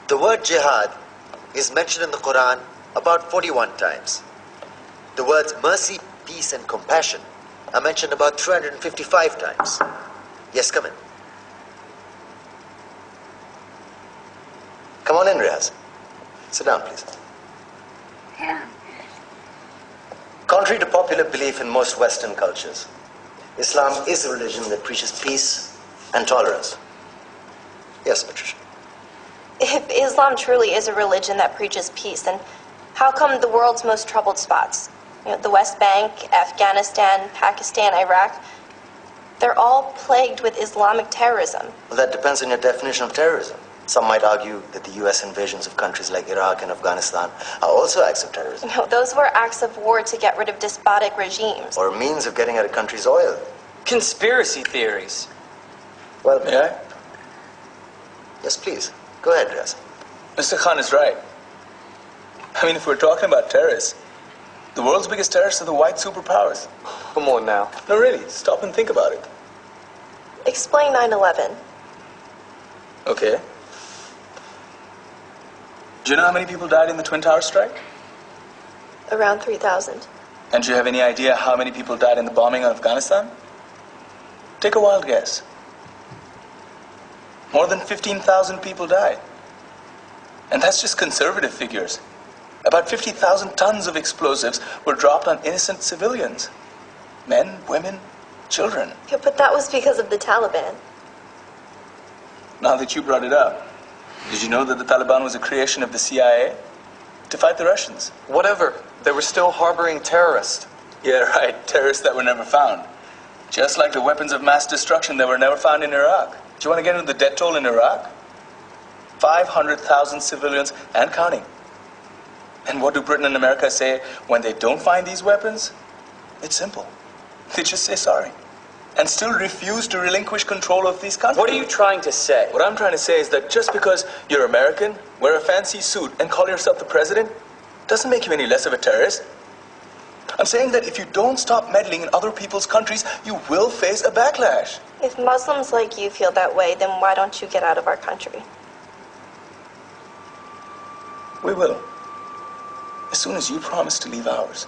The word jihad is mentioned in the Quran about 41 times. The words mercy, peace, and compassion are mentioned about 355 times. Yes, come in. Come on in, Riaz. Sit down, please. Contrary to popular belief in most Western cultures, Islam is a religion that preaches peace and tolerance. Yes, Patricia. If Islam truly is a religion that preaches peace, then how come the world's most troubled spots, the West Bank, Afghanistan, Pakistan, Iraq, they're all plagued with Islamic terrorism? Well, that depends on your definition of terrorism. Some might argue that the U.S. invasions of countries like Iraq and Afghanistan are also acts of terrorism. No, those were acts of war to get rid of despotic regimes. Or a means of getting at a country's oil. Conspiracy theories. Well, May I? Yes, please. Go ahead, Riaz. Mr. Khan is right. I mean, if we're talking about terrorists, the world's biggest terrorists are the white superpowers. Come on now. No, really, stop and think about it. Explain 9/11. Okay. Do you know how many people died in the Twin Towers strike? Around 3,000. And do you have any idea how many people died in the bombing of Afghanistan? Take a wild guess. More than 15,000 people died. And that's just conservative figures. About 50,000 tons of explosives were dropped on innocent civilians. Men, women, children. Yeah, but that was because of the Taliban. Now that you brought it up, did you know that the Taliban was a creation of the CIA to fight the Russians? Whatever. They were still harboring terrorists. Yeah, right. Terrorists that were never found. Just like the weapons of mass destruction that were never found in Iraq. Do you want to get into the death toll in Iraq? 500,000 civilians and counting. And what do Britain and America say when they don't find these weapons? It's simple. They just say sorry. And still refuse to relinquish control of these countries. What are you trying to say? What I'm trying to say is that just because you're American, wear a fancy suit, and call yourself the president, doesn't make you any less of a terrorist. I'm saying that if you don't stop meddling in other people's countries, you will face a backlash. If Muslims like you feel that way, then why don't you get out of our country? We will. As soon as you promise to leave ours.